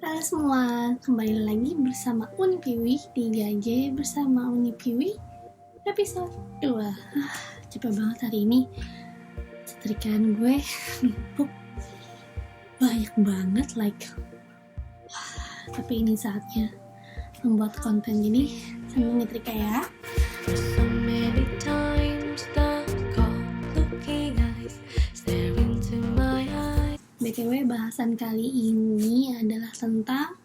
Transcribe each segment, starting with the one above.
Halo semua, kembali lagi bersama Uni Piwi di Gaje bersama Uni Piwi episode 2. Cepet banget hari ini, setrikaan gue numpuk banyak banget tapi ini saatnya membuat konten, jadi sambil nyetrika ya. BTW bahasan kali ini adalah tentang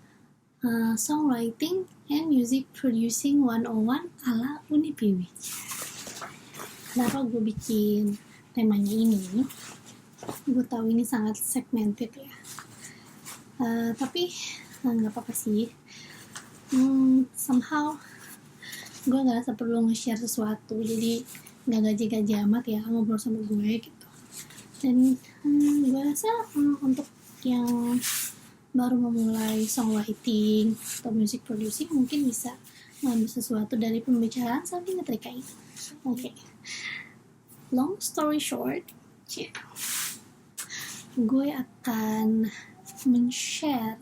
songwriting and music producing 101 ala Unipiwi. Kenapa gue bikin temanya ini? Gue tahu ini sangat segmented ya, tapi nggak apa-apa sih. Somehow gue ngerasa perlu nge-share sesuatu, jadi nggak gaji-gaji amat ya ngobrol sama gue gitu. Dan gue rasa untuk yang baru memulai songwriting atau music producing mungkin bisa ngambil sesuatu dari pembicaraan sambil ngetrika ini. Oke. Long story short, gue akan men-share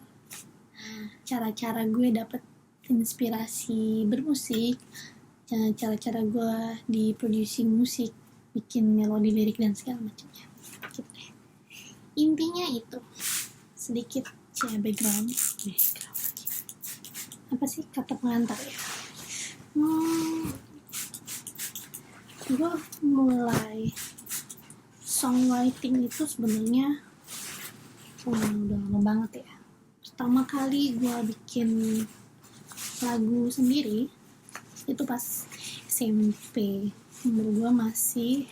cara-cara gue dapet inspirasi bermusik, cara-cara gue di producing musik, bikin melodi, lirik dan segala macamnya. Intinya itu sedikit background apa sih kata pengantar ya. Gue mulai songwriting itu sebenarnya udah lama banget ya. Pertama kali gue bikin lagu sendiri itu pas SMP, umur gue masih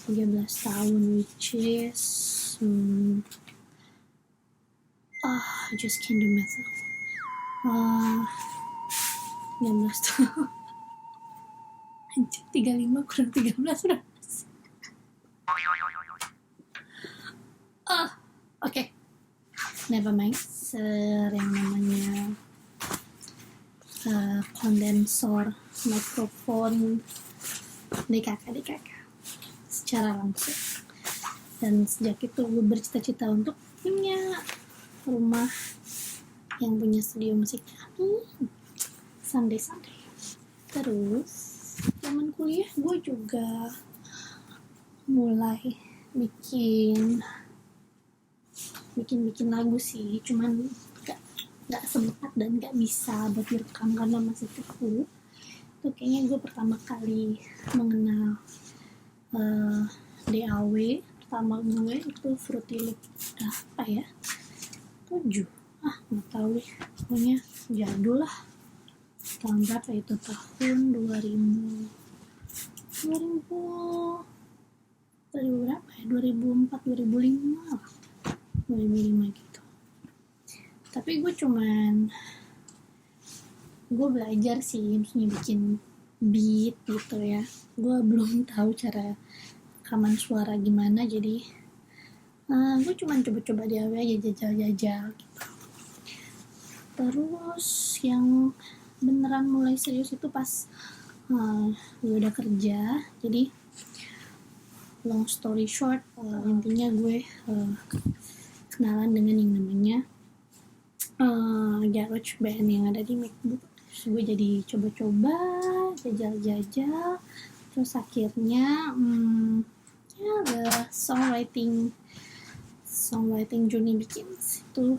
13 tahun, which is I just can't do math. 13 tahun. Anjir, 35 kurang 13 berapa sih? Oke. Never mind. Yang namanya kondensor, mikrofon, DKK secara langsung. Dan sejak itu gue bercita-cita untuk punya rumah yang punya studio musiknya. Someday. Terus zaman kuliah gue juga mulai bikin lagu sih, cuman gak sempat dan gak bisa buat direkam karena masih kuliah. Itu kayaknya gue pertama kali mengenal DAW. Pertama gue itu Fruity Loop apa ya, 7 nggak tahu deh, pokoknya jadul lah. Tahun berapa itu? Tahun 2000 berapa ya, 2004 2005 gitu. Tapi gue belajar sih, maksudnya bikin beat gitu ya. Gue belum tahu cara rekaman suara gimana, jadi gue cuma coba-coba DIY aja, jajal gitu. Terus yang beneran mulai serius itu pas gue udah kerja. Jadi long story short, intinya gue kenalan dengan yang namanya GarageBand yang ada di MacBook. Terus gue jadi coba-coba, jajal, terus akhirnya the songwriting journey begins. Itu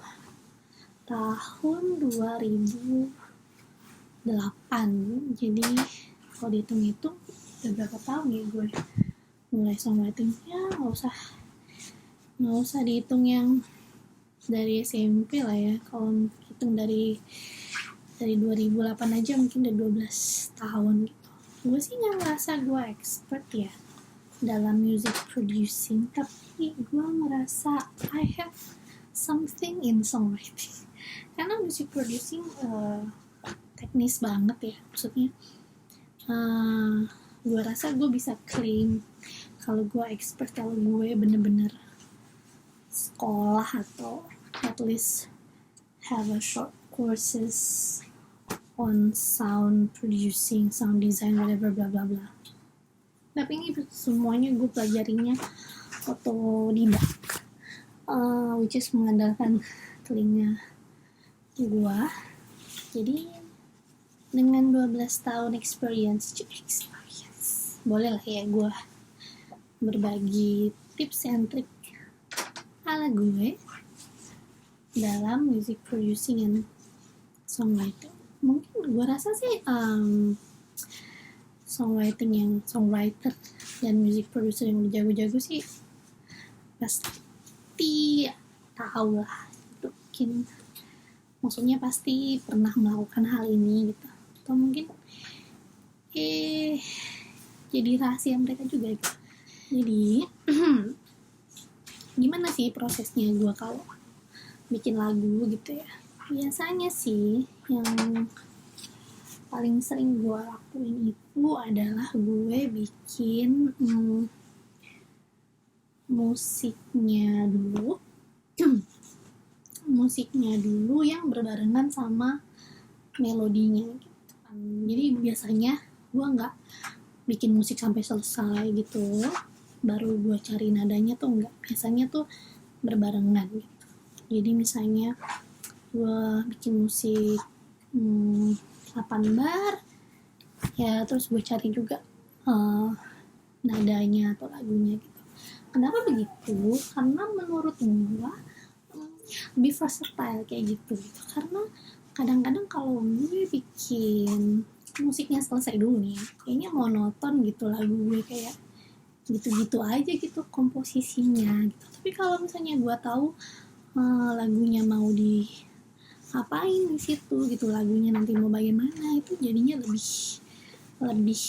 tahun 2008. Jadi kalau dihitung-hitung udah berapa tahun ya gue mulai songwriting. Ya nggak usah dihitung yang dari SMP lah ya. Kalau hitung dari 2008 aja mungkin udah 12 tahun gitu. Gue sih nggak ngerasa gue expert ya dalam music producing, tapi gue ngerasa I have something in songwriting. Karena music producing teknis banget ya, maksudnya gue rasa gue bisa claim kalau gue expert, kalau gue bener-bener sekolah atau at least have a short courses on sound producing, sound design, whatever, bla bla bla. Tapi ini semuanya gue pelajarinya otodidak, which is mengandalkan telinga gue jadi dengan 12 tahun experience boleh lah ya gue berbagi tips and trick ala gue dalam music producing and songwriting. Mungkin gue rasa sih songwriter dan music producer yang udah jago-jago sih pasti tahu lah, itu mungkin maksudnya pasti pernah melakukan hal ini gitu, atau mungkin jadi rahasia mereka juga gitu. Jadi gimana sih prosesnya gue kalau bikin lagu gitu ya? Biasanya sih yang paling sering gue lakuin itu adalah gue bikin musiknya dulu yang berbarengan sama melodinya gitu kan. Jadi biasanya gue nggak bikin musik sampai selesai gitu baru gue cari nadanya tuh enggak, biasanya tuh berbarengan gitu. Jadi misalnya gue bikin musik 8 bar ya, terus gue cari juga nadanya atau lagunya gitu. Kenapa begitu? Karena menurut gue lebih versatile kayak gitu. Karena kadang-kadang kalau gue bikin musiknya selesai dulu nih, kayaknya monoton gitu lagu gue, kayak gitu-gitu aja gitu komposisinya gitu. Tapi kalau misalnya gue tahu lagunya mau diapain di situ gitu, lagunya nanti mau bagaimana, itu jadinya lebih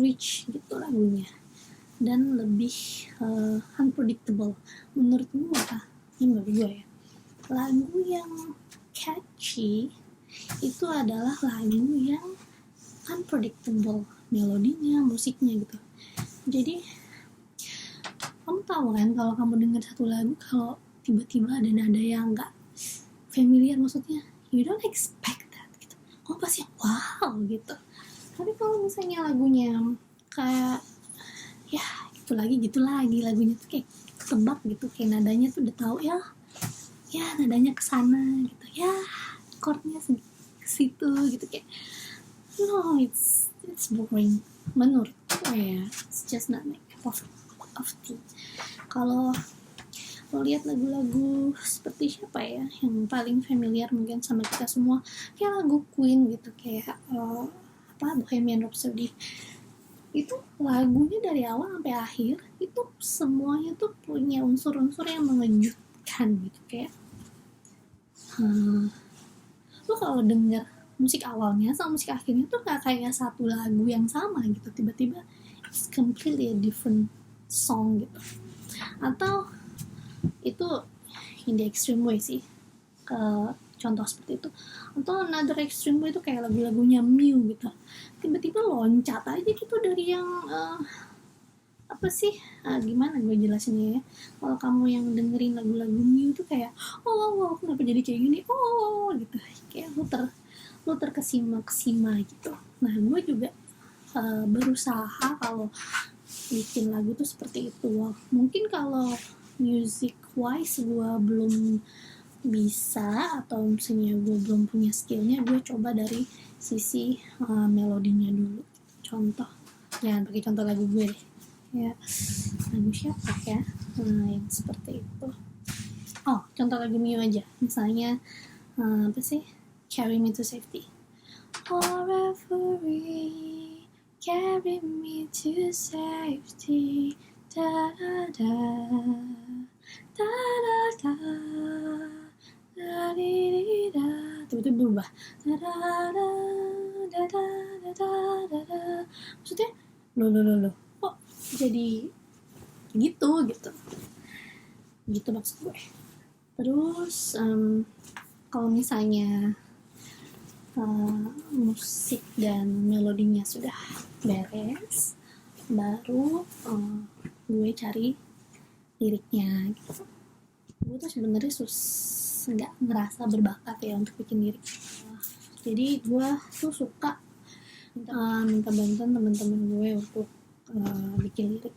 rich gitu lagunya dan lebih unpredictable menurut gue ya. Lagu yang catchy itu adalah lagu yang unpredictable, melodinya, musiknya gitu. Jadi kamu tahu kan kalau kamu dengar satu lagu, kalau tiba-tiba ada nada yang nggak familiar, maksudnya you don't expect that gitu, kamu pasti wow gitu. Tapi kalau misalnya lagunya kayak ya gitu lagi lagunya tuh kayak ketebak gitu, kayak nadanya tuh udah tahu ya nadanya kesana gitu ya, chordnya ke situ gitu, kayak no, it's boring menurut gue ya. It's just not my cup of tea. Kalau lo lihat lagu-lagu seperti siapa ya yang paling familiar mungkin sama kita semua, kayak lagu Queen gitu, kayak Bohemian Rhapsody, itu lagunya dari awal sampai akhir itu semuanya tuh punya unsur-unsur yang mengejutkan gitu. Kayak lo kalau denger musik awalnya sama musik akhirnya tuh gak kayak satu lagu yang sama gitu, tiba-tiba it's completely a different song gitu. Atau itu in the extreme way sih, contoh seperti itu. Atau another extreme way itu kayak lagu-lagunya Mew gitu, tiba-tiba loncat aja gitu dari yang gimana gue jelasinnya ya. Kalau kamu yang dengerin lagu-lagu Mew tuh kayak oh kenapa jadi kayak gini gitu, kayak lu terkesima gitu. Nah gue juga berusaha kalau bikin lagu tuh seperti itu. Mungkin kalau music wise gue belum bisa, atau misalnya gue belum punya skillnya, gue coba dari sisi melodinya dulu. Contoh, jangan pakai contoh lagu gue deh ya, lagu siapa ya yang seperti itu. Contoh lagu Mew aja, misalnya Carry Me to Safety. Oh referee, carry me to safety, da da da da da da da di da, tiba-tiba berubah da da da da da da da da, maksudnya lo kok jadi gitu maksud gue. Terus kalau misalnya musik dan melodinya sudah beres, baru gue cari liriknya gitu. Gue tuh sebenarnya nggak ngerasa berbakat ya untuk bikin lirik. Jadi gue tuh suka minta bantuan teman-teman gue untuk bikin lirik.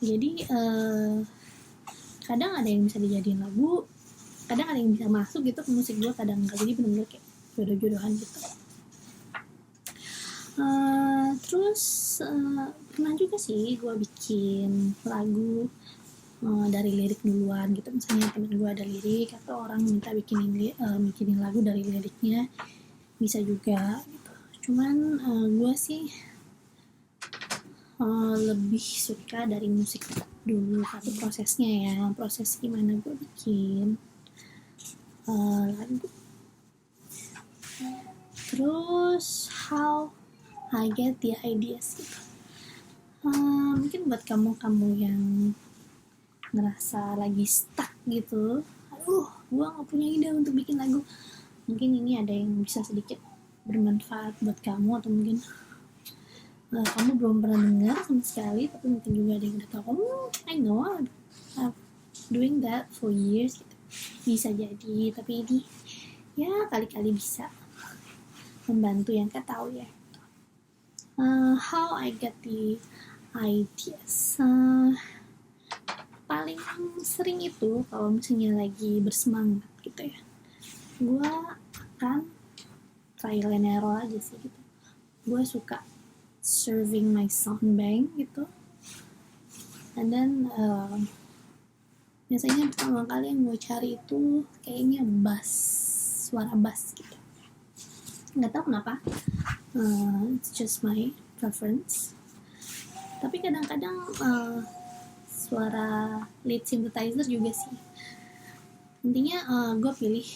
Jadi kadang ada yang bisa dijadiin lagu, kadang ada yang bisa masuk gitu ke musik gue, kadang enggak, jadi bener-bener kayak jodoh-jodohan gitu. Terus pernah juga sih gue bikin lagu dari lirik duluan gitu, misalnya temen gue ada lirik atau orang minta bikinin lagu dari liriknya, bisa juga gitu. Cuman gue sih lebih suka dari musik dulu, tapi prosesnya ya, proses gimana gue bikin lagu. Terus how I get the ideas gitu. Mungkin buat kamu yang ngerasa lagi stuck gitu, aduh gue gak punya ide untuk bikin lagu, mungkin ini ada yang bisa sedikit bermanfaat buat kamu, atau mungkin kamu belum pernah dengar sama sekali, tapi mungkin juga ada yang udah tahu, I know I'm doing that for years gitu. Bisa jadi, tapi ini ya kali-kali bisa membantu yang gak tahu ya. How I get the ideas, paling sering itu kalau misalnya lagi bersemangat gitu ya, gue akan trial and error aja sih gitu. Gue suka serving my sound bank gitu, and then biasanya pertama kali yang gue cari itu kayaknya bass, suara bass gitu, nggak tahu kenapa, it's just my preference. Tapi kadang-kadang suara lead synthesizer juga sih. Intinya gue pilih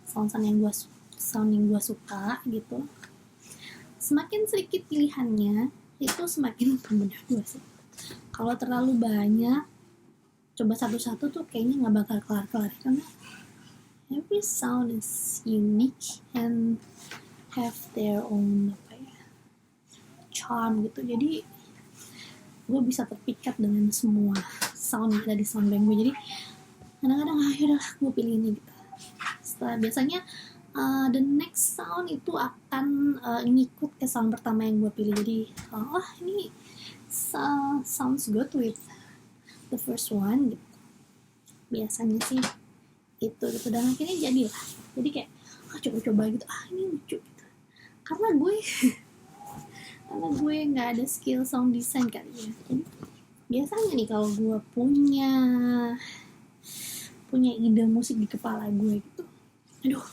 sound yang gue suka gitu. Semakin sedikit pilihannya itu semakin mempermudah gue sih. Kalau terlalu banyak coba satu-satu tuh kayaknya nggak bakal kelar-kelar, karena every sound is unique and have their own charm gitu. Jadi gue bisa terpikat dengan semua sound yang ada di soundbank gue. Jadi kadang-kadang yaudahlah gue pilih ini gitu. Setelah biasanya the next sound itu akan ngikut ke sound pertama yang gue pilih. Jadi ini sounds good with the first one gitu. Biasanya sih itu gitu, dan akhirnya jadilah. Jadi kayak coba-coba gitu, ini lucu gitu. Karena gue nggak ada skill sound design kali ya. Jadi biasanya nih kalau gue punya ide musik di kepala gue gitu, aduh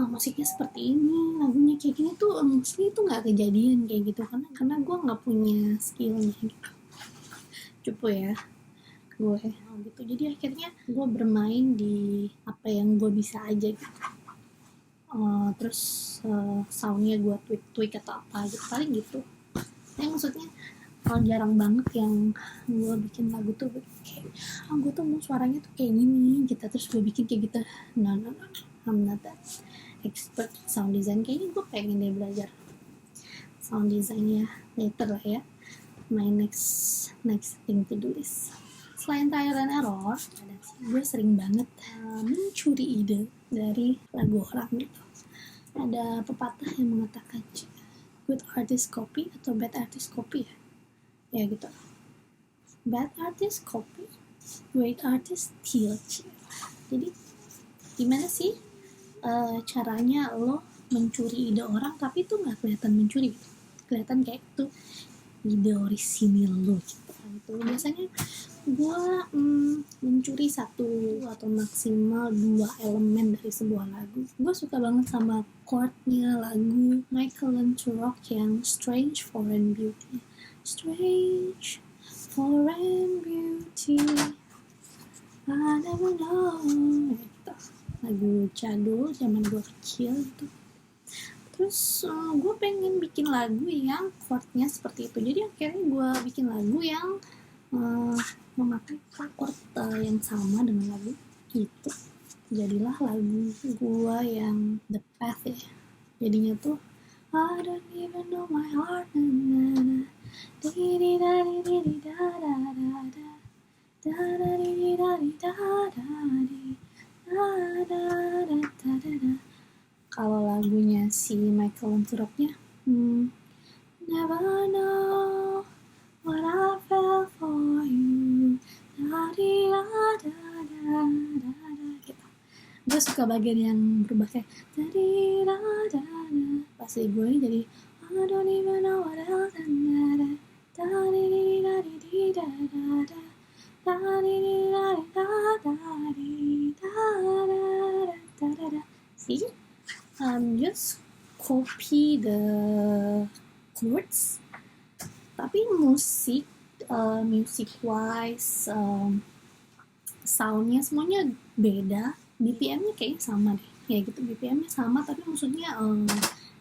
musiknya seperti ini, lagunya kayak gini tuh mostly itu nggak kejadian kayak gitu, karena gue nggak punya skillnya gitu. Cupu ya gue gitu. Jadi akhirnya gue bermain di apa yang gue bisa aja gitu. Terus soundnya gue tweak atau apa gitu, paling gitu. Maksudnya jarang banget yang gue bikin lagu tuh kayak gue tuh mau suaranya tuh kayak gini gitu, terus gue bikin kayak gitu. No, I'm not that expert sound design. Kayaknya gue pengen deh belajar sound design ya later lah ya. My next thing to do is, selain trial and error, gue sering banget mencuri ide dari lagu orang gitu. Ada pepatah yang mengatakan good artist copy atau bad artist copy ya gitu. Bad artist copy, great artist steal. Jadi gimana sih caranya lo mencuri ide orang tapi itu nggak kelihatan mencuri gitu, kelihatan kayak itu ide orisinil lo gitu. Biasanya gue mencuri satu atau maksimal 2 elemen dari sebuah lagu. Gue suka banget sama chordnya lagu Michael Landau yang Strange Foreign Beauty. Strange foreign beauty, I never know gitu. Lagu jadul zaman gue kecil gitu. Terus gue pengen bikin lagu yang chordnya seperti itu. Jadi akhirnya gue bikin lagu yang memakai chord yang sama dengan lagu itu. Jadilah lagu gue yang The Path ya. Jadinya tuh I don't even know my heart, na na na, di di da di da da da da, da da di da da di, da da da da da. Kalau lagunya si Michael Landau-nya Never know what I felt for you, da di da da da da Gue suka bagian yang berubah kayak pas gue jadi I don't even know what else see, just copy the chords, tapi music wise, soundnya semuanya beda, BPM-nya kayaknya sama deh, ya gitu, BPM-nya sama tapi maksudnya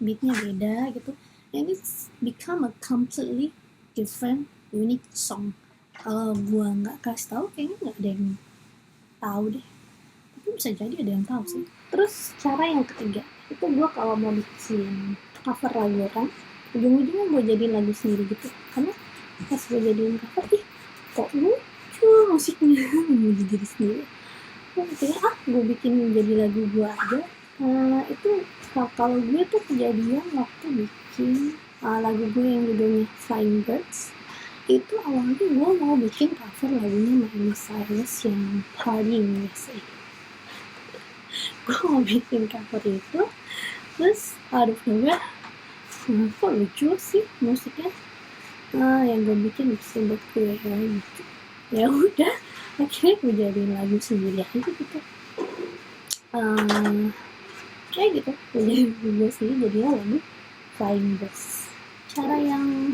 beatnya beda gitu, and it's become a completely different unique song. Kalau gua nggak kasih tahu kayaknya nggak ada yang tahu deh, tapi bisa jadi ada yang tahu sih. Terus cara yang ketiga itu gua kalau mau bikin cover lagu kan, ujung-ujungnya gue jadiin lagu sendiri gitu, karena pas gue jadiin cover kok lucu musiknya mau jadi sendiri, gue mikirnya gue bikin jadi lagu gue aja. Itu kalau gue tuh kejadian waktu bikin lagu gue yang judulnya Flying Birds. Itu awalnya gue mau bikin cover lagunya Miley Cyrus yang Party in USA. Gue mau bikin cover itu, terus out of nowhere kok lucu sih musiknya, yang gue bikin buat gue gitu. Ya udah, akhirnya gue jadiin lagu sendiri aja gitu, kayak gitu. Gue sendiri jadinya lagu Flying Birds. Cara yang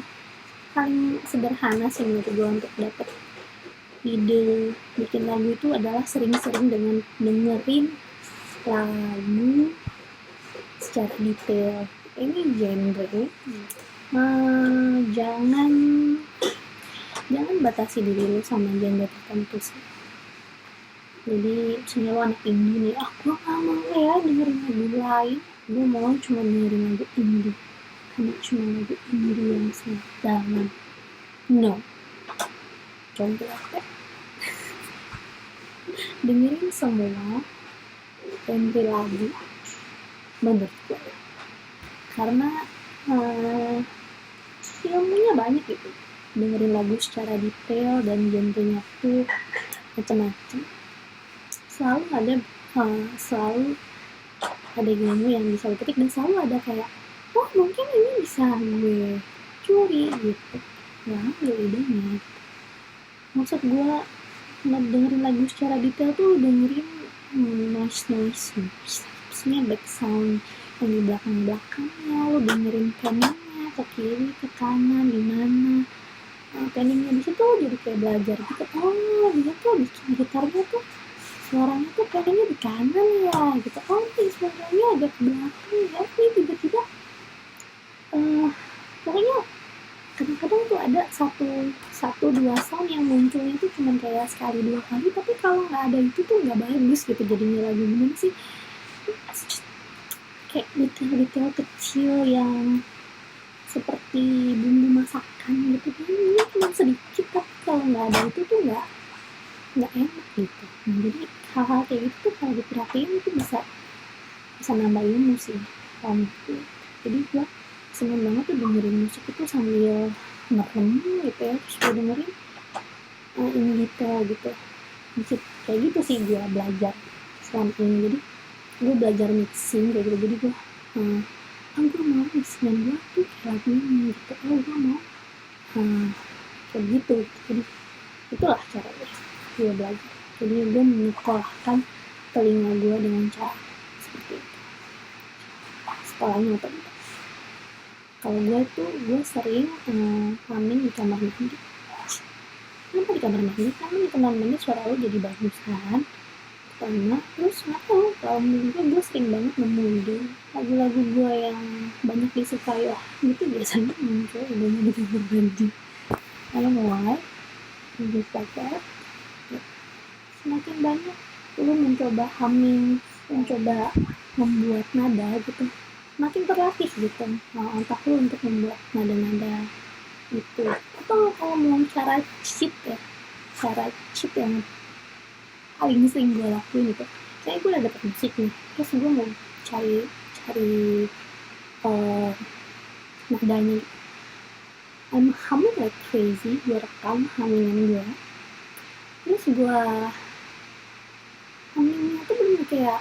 paling sederhana sih menurut gue untuk dapet ide bikin lagu itu adalah sering-sering dengan dengerin lagu secara detail. Ini genre, jangan batasi diri lu sama genre tertentu sih. Jadi misalnya lo anak indie nih, gue gak mau ya dengerin lagu lain, gue mau cuma dengerin lagu indie, karena cuma lagu indie yang sangat dalam. No, coba dengerin semua genre lagu menurut gue, karena ilmunya banyak gitu. Dengerin lagu secara detail dan genrenya tuh macam-macam. Selalu ada ilmu yang bisa dipetik, dan selalu ada kayak mungkin ini bisa gue curi gitu. Ya ambil idenya. Maksud gue dengerin lagu secara detail tuh dengerin noise maksudnya back sound yang di belakangnya, lo dengerin penningnya ke kiri ke kanan gimana, penningnya di situ jadi kayak belajar gitu. Dia tuh bikin gitarnya tuh suaranya tuh penningnya di kanan ya gitu, ini suaranya agak ke belakang ya, ini tiba-tiba pokoknya kadang-kadang tuh ada satu dua sound yang munculnya tuh cuma kayak sekali dua kali, tapi kalau nggak ada itu tuh nggak bagus gitu jadinya lagu. Bener sih, kayak detail-detail kecil yang seperti bumbu masakan gitu, ini cuma sedikit, tapi kalau nggak ada itu tuh nggak enak gitu. Jadi hal-hal kayak gitu tuh kalau diperhatiin itu bisa nambah ilmu sih gitu. Jadi gue seneng banget tuh dengerin musik itu sambil merem gitu ya, terus gue dengerin in detail gitu. Musik kayak gitu sih gue belajar selama ini. Jadi gue belajar mixing kayak gitu. Jadi gue gue mau mix dan gue tuh kayak lagu ini gitu, gue mau kayak gitu. Jadi itulah cara gue belajar. Jadi gue menyekolahkan telinga gue dengan cara seperti itu. Sekolahnya apa gitu. Kalau gue sering humming di kamar mandi. Kenapa di kamar mandi? Karena di kamar mandi suara lo jadi bagus kan. Pertama, terus kalau menurut gue sering banget nemu ide lagu-lagu gue yang banyak disukai gitu biasanya muncul idenya di kamar mandi. I don't know why, just like that. Semakin banyak lo mencoba humming, mencoba membuat nada gitu, makin terlatih gitu otak lu untuk membuat nada-nada gitu. Atau kalau mau cara cheat yang paling sering gue lakuin gitu, kayak gue udah dapet musik nih, terus gue mau cari nadanya. I'm humming like crazy, gue rekam hummingan gue, terus gue hummingnya tuh bener kayak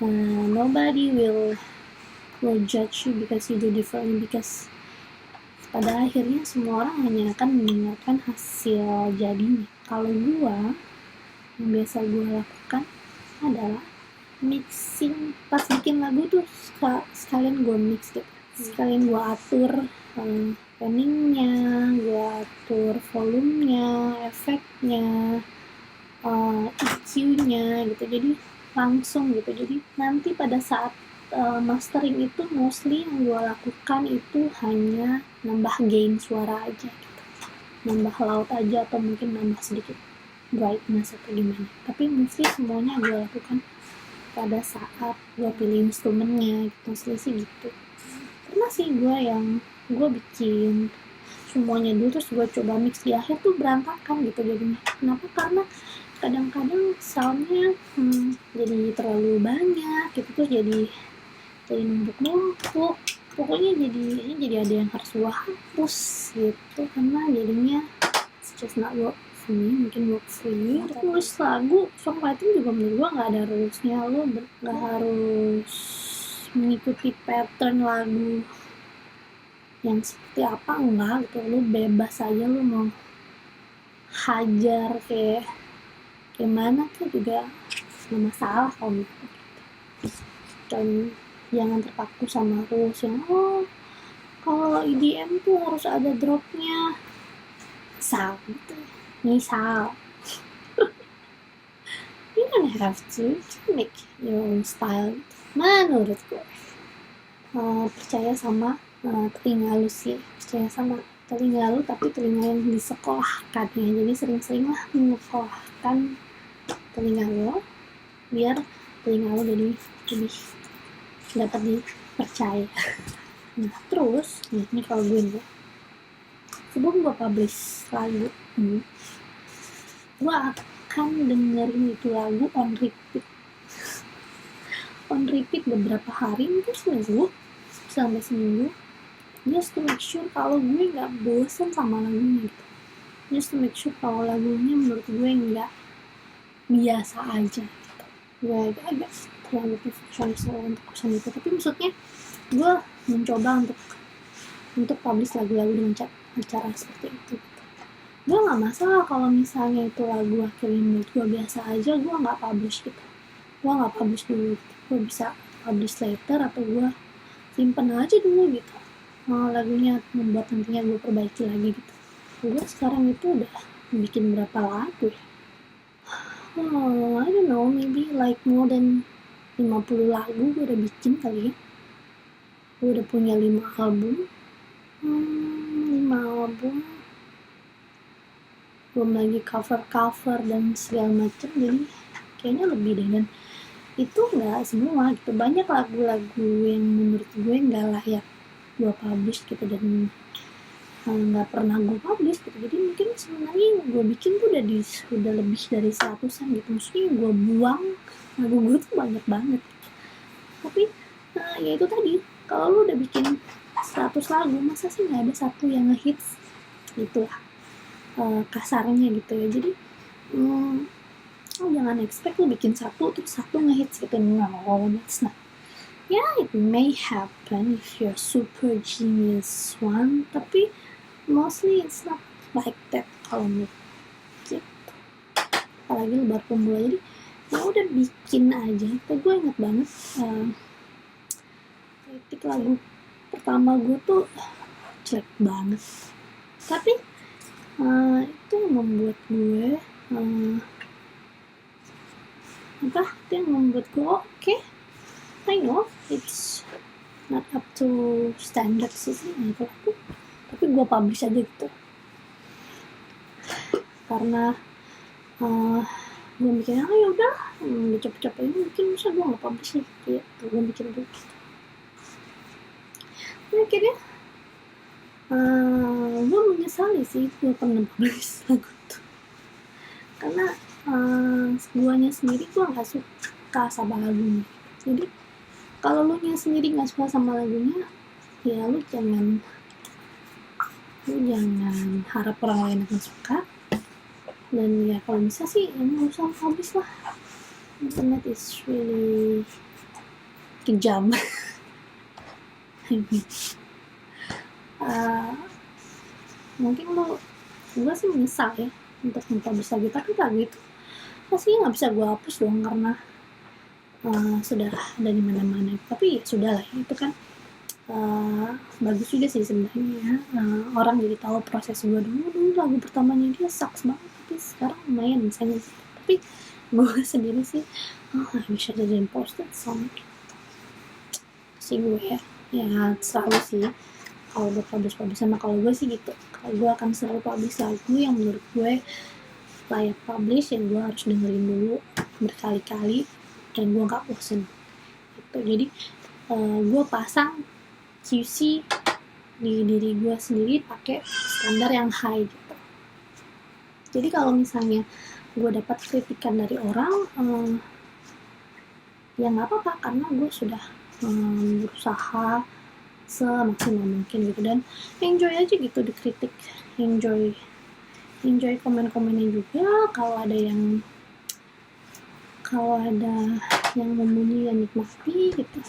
nobody will judge you because you do differently, because pada akhirnya semua orang hanya akan mendengarkan hasil jadinya. Kalau gua, yang biasa gua lakukan adalah mixing. Pas bikin lagu tuh sekalian gua mix gitu, sekalian gua atur panningnya, gua atur volumenya, efeknya, EQ-nya gitu. Jadi langsung gitu. Jadi nanti pada saat mastering itu mostly yang gue lakukan itu hanya nambah gain suara aja gitu, nambah loud aja, atau mungkin nambah sedikit brightness atau gimana. Tapi mostly semuanya gue lakukan pada saat gue pilih instrumennya gitu. Mostly sih gitu. Pernah sih gue bikin semuanya dulu, terus gue coba mix di akhir tuh berantakan gitu jadinya. Kenapa? Karena kadang-kadang soundnya jadi terlalu banyak gitu, terus jadi numpuk-numpuk. Pokoknya jadi ada yang harus gue hapus gitu, karena jadinya it's just not work for me. Mungkin work for you. Nulis lagu, songwriting juga menurut gue gak ada rulesnya. Lo gak harus mengikuti pattern lagu yang seperti apa, enggak gitu. Lo bebas aja, lo mau hajar kayak gimana tuh juga gak masalah kalau gitu. Dan jangan terpaku sama rules yang kalau EDM tuh harus ada dropnya, misal you don't have to make your own style. Menurut gue percaya sama telinga lu sih, percaya sama telinga lu, tapi telinga yang disekolahkan ya. Jadi sering-seringlah menyekolahkan telinga lu biar telinga lu jadi lebih dapat dipercaya. Nah terus ini kalau gue sebelum gue publish lagu gue akan dengerin itu lagu on repeat beberapa hari, mungkin seminggu sampai seminggu, just to make sure kalau gue nggak bosan sama lagunya gitu, just to make sure kalau lagunya menurut gue nggak biasa aja gitu. Gue agak terlalu perfeksionis untuk urusan itu, tapi maksudnya gue mencoba untuk publish lagu-lagu dengan cara seperti itu. Gue nggak masalah kalau misalnya itu lagu akhirnya menurut gue biasa aja, gue nggak publish gitu, gue nggak publish dulu gitu. Gue bisa publish later, atau gue simpen aja dulu gitu lagunya, membuat nantinya gue perbaiki lagi gitu. Gue sekarang itu udah bikin berapa lagu ya? I don't know, maybe like more than 50 lagu gue udah bikin kali ya. Gue udah punya 5 album. 5 album. Belum lagi cover dan segala macam. Jadi kayaknya lebih deh. Dan itu gak semua gitu. Banyak lagu-lagu yang menurut gue gak layak gue publish gitu, dan gak pernah gue publish gitu. Jadi mungkin sebenarnya gue bikin tuh udah lebih dari 100an gitu. Maksudnya gue buang lagu gue tuh banyak banget. Tapi ya itu tadi, kalau lu udah bikin 100 lagu, masa sih gak ada satu yang ngehits gitu lah kasarnya gitu ya. Jadi jangan expect lu bikin satu terus satu ngehits gitu. No, that's not. Yeah, it may happen if you're super genius one, tapi mostly it's not like that kalau menurut gitu. Apalagi lu baru pemula, jadi ya udah bikin aja. Gue inget banget kritik lagu pertama gue tuh jelek banget, tapi itu yang membuat gue itu yang membuat gue okay, I know it's not up to standard sih gitu, tapi gue publish aja gitu, karena gue mikirnya ya udah capek-capek ini bikin, masa gue nggak publish nih gitu. Gue bikin dulu gitu. Akhirnya gue menyesali sih gue pernah publish lagu tuh, karena guanya sendiri gue nggak suka sama lagunya. Jadi kalau lu nya sendiri nggak suka sama lagunya, ya lu jangan harap orang lain akan suka. Dan ya kalau bisa sih emang usah publish lah. Internet is really kejam. Mungkin gue sih menyesal ya untuk mempublish lagu, tapi lagu itu pastinya nggak bisa gue hapus dong karena sudah ada di mana-mana. Tapi ya sudah lah, itu kan bagus juga sih sebenarnya. Orang jadi tahu proses gue dulu lagu pertamanya dia sucks banget, tapi sekarang lumayan misalnya. Tapi gue sendiri sih I wish I didn't post that song sih gue ya selalu sih kalau gue publish sama kalau gue sih gitu. Kalau gue akan selalu publish lagu yang menurut gue layak publish, yang gue harus dengerin dulu berkali-kali dan gue gak bosen gitu. Jadi gue pasang QC di diri gue sendiri pakai standar yang high gitu. Jadi kalau misalnya gue dapat kritikan dari orang, ya nggak apa-apa karena gue sudah berusaha semaksimal mungkin gitu, dan enjoy aja gitu dikritik, enjoy komen-komennya juga. Kalau ada yang memuji ya nikmati gitu.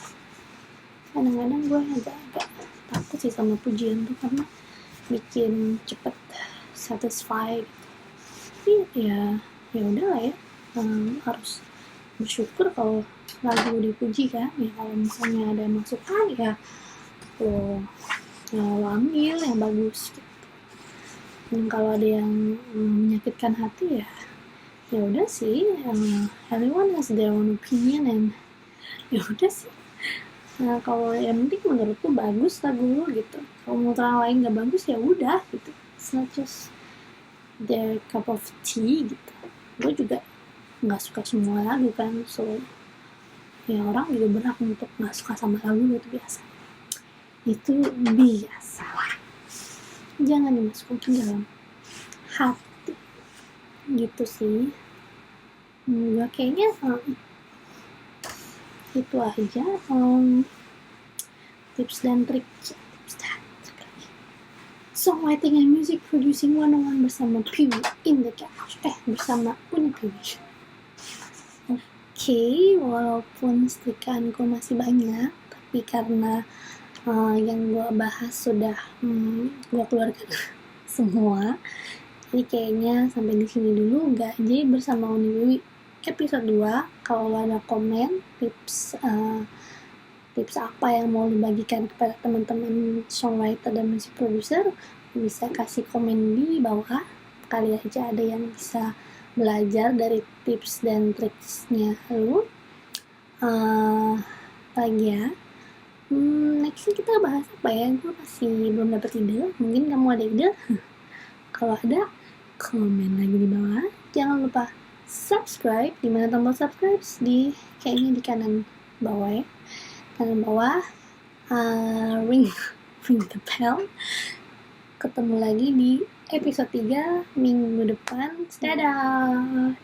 Kadang-kadang gue agak takut sih sama pujian tuh karena bikin cepet satisfy gitu. Tapi ya udah lah ya, harus bersyukur kalau lagu dipuji kan ya. Kalau misalnya ada masukan ya lo ambil yang bagus gitu. Dan kalau ada yang menyakitkan hati ya udah sih, everyone has their own opinion, and ya udah sih. Kalau yang penting menurutku bagus lagu lo gitu. Kalau menurut orang lain nggak bagus ya udah gitu. It's not just their cup of tea gitu. Gue juga nggak suka semua lagu kan, so ya orang juga berhak untuk nggak suka sama lagu itu biasa. Itu biasa. Jangan dimasukkan ke dalam hati gitu sih. Gue kayaknya itu aja tips dan trik songwriting and music producing 101 bersama Piwi in the couch, bersama Uni Piwi. Oke, walaupun setrikaanku masih banyak, tapi karena yang gue bahas sudah gue keluarkan semua, jadi kayaknya sampai di sini dulu. Jadi bersama Uni Piwi episode 2, kalau ada komen tips apa yang mau dibagikan kepada teman-teman songwriter dan music producer, bisa kasih komen di bawah. Kali aja ada yang bisa belajar dari tips dan triksnya lu. Lagi ya, next kita bahas apa ya? Gue masih belum dapet ide. Mungkin kamu ada ide? Kalau ada, komen lagi di bawah. Jangan lupa subscribe. Dimana tombol subscribe? Kayaknya di kanan bawah ya. Kanan bawah, ring the bell. Ketemu lagi di episode 3 minggu depan. Dadah.